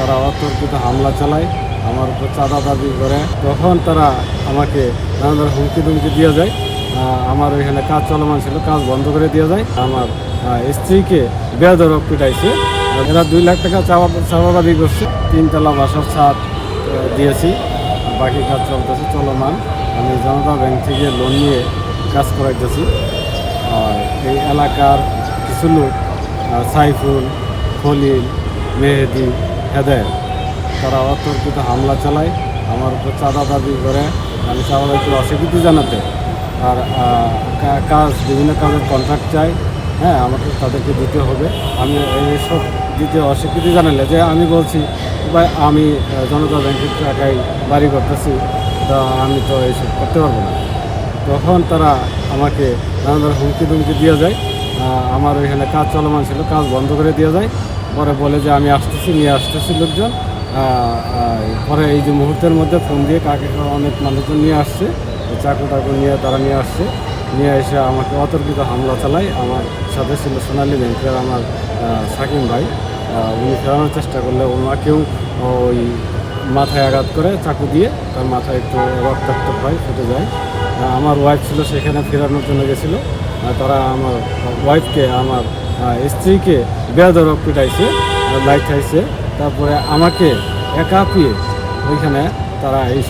তারা অতর্কিত হামলা চালায়, আমার উপর চাঁদা দাবি করে। তখন তারা আমাকে নানা ধরনের হুমকি দুমকি দিয়ে যায়। আমার ওইখানে কাজ চলমান ছিল, কাজ বন্ধ করে দিয়ে যায়। আমার স্ত্রীকে বেধড়ক পিটাইছে। এরা 2 লাখ টাকা চাওয়া দাবি করছে। 3তলা বাসার ছাদ দিয়েছি, বাকি কাজ চলতেছে চলমান। আমি জনতা ব্যাংক থেকে লোন নিয়ে কাজ করাইতেছি। আর এই এলাকার কিছু লোক, সাইফুল, খলিল, মেহেদি, হেদায়েত, তারা অতর্কিত হামলা চালায়, আমার উপর চাঁদা দাবি করে। আমি চাওয়া একটু অস্বীকৃতি জানাতে, আর কাজ বিভিন্ন কাজের কন্ট্রাক্ট চাই। হ্যাঁ, আমাকে তাদেরকে দিতে হবে। আমি এইসব দিতে অস্বীকৃতি জানালে যে আমি বলছি ভাই আমি জনতা ব্যাংকের টাকায় বাড়ি করতেছি, তা আমি তো এইসব করতে পারবো না। তখন তারা আমাকে নানা ধরনের হুমকি দুমকি দিয়ে যায়। আমার ওইখানে কাজ চলমান ছিল, কাজ বন্ধ করে দিয়ে যায়। পরে বলে যে আমি আসতেছি, নিয়ে আসতেছি লোকজন। পরে এই যে মুহূর্তের মধ্যে ফোন দিয়ে কাকে অনেক মানুষজন নিয়ে আসছে, চাকু টাকু নিয়ে তারা নিয়ে আসছে। নিয়ে এসে আমাকে অতর্কিত হামলা চালায়। আমার সাথে ছিল সোনালী ব্যাংকের আমার সাকিম ভাই। উনি ফেরানোর চেষ্টা করলে ওনাকেও ওই মাথায় আঘাত করে চাকু দিয়ে, তার মাথায় একটু রক্তাক্ত হয়, ফেটে যায়। আমার ওয়াইফ ছিল সেখানে ফেরানোর জন্য গেছিলো। তারা আমার ওয়াইফকে, আমার স্ত্রীকে বেধড়ক পিটাইছে, লাইট খাইছে। তারপরে আমাকে একা পেয়ে ওইখানে তারা এই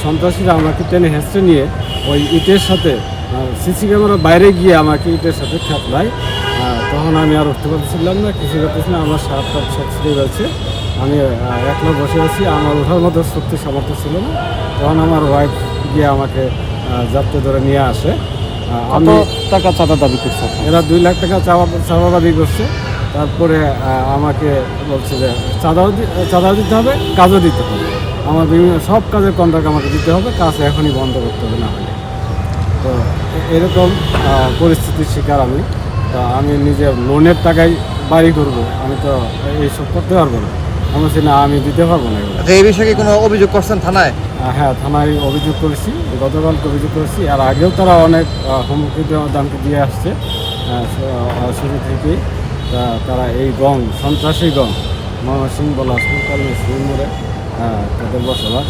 সন্ত্রাসীরা আমাকে টেনে হেঁচড়ে নিয়ে ওই ইটের সাথে সিসি ক্যামেরার বাইরে গিয়ে আমাকে ইটের সাথে ঠেকলায়। তখন আমি আর উঠতে পারছিলাম না, কিছু করতেছি না, আমার সাত সব ছিঁড়ে গেছে। আমি একলা বসে আছি, আমার ওঠার মতো শক্তি সামর্থ্য ছিল না। তখন আমার ওয়াইফ গিয়ে আমাকে যাত্রা ধরে নিয়ে আসে। কত টাকা চাঁদা দাবি করছে? এরা 2 লাখ টাকা চাওয়া দাবি করছে। তারপরে আমাকে বলছে যে চাঁদাও দিতে হবে, কাজও দিতে হবে। আমার বিভিন্ন সব কাজের কন্ট্রাক্ট আমাকে দিতে হবে, কাজ এখনই বন্ধ করতে হবে না হলে। তো এরকম পরিস্থিতির শিকার আমি। তো আমি নিজে লোনের টাকায় বাড়ি করব, আমি তো এইসব করতে পারবো না। আমি বলছি না, আমি দিতে পারবো না এগুলো। এই বিষয়ে কি কোনো অভিযোগ করছেন থানায়? হ্যাঁ, থানায় অভিযোগ করেছি, গতকালকে অভিযোগ করেছি। আর আগেও তারা অনেক হুমকি দামকে দিয়ে আসছে শুরু থেকেই। তারা এই গং, সন্ত্রাসী গং, ময়মনসিংহ বলা মোড়ে তাদের বসবাস।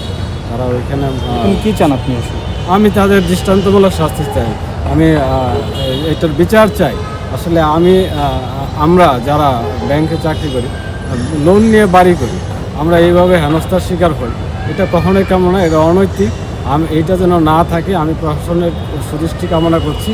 তারা ওইখানে কি চান আপনি? আমি তাদের দৃষ্টান্তমূলক শাস্তি চাই, আমি এটার বিচার চাই। আসলে আমরা যারা ব্যাংকে চাকরি করি, লোন নিয়ে বাড়ি করি, আমরা এইভাবে হেনস্থার শিকার হই, এটা কখনোই কামনা, এটা অনৈতিক। এইটা যেন না থাকে, আমি প্রশাসনের সুদৃষ্টি কামনা করছি।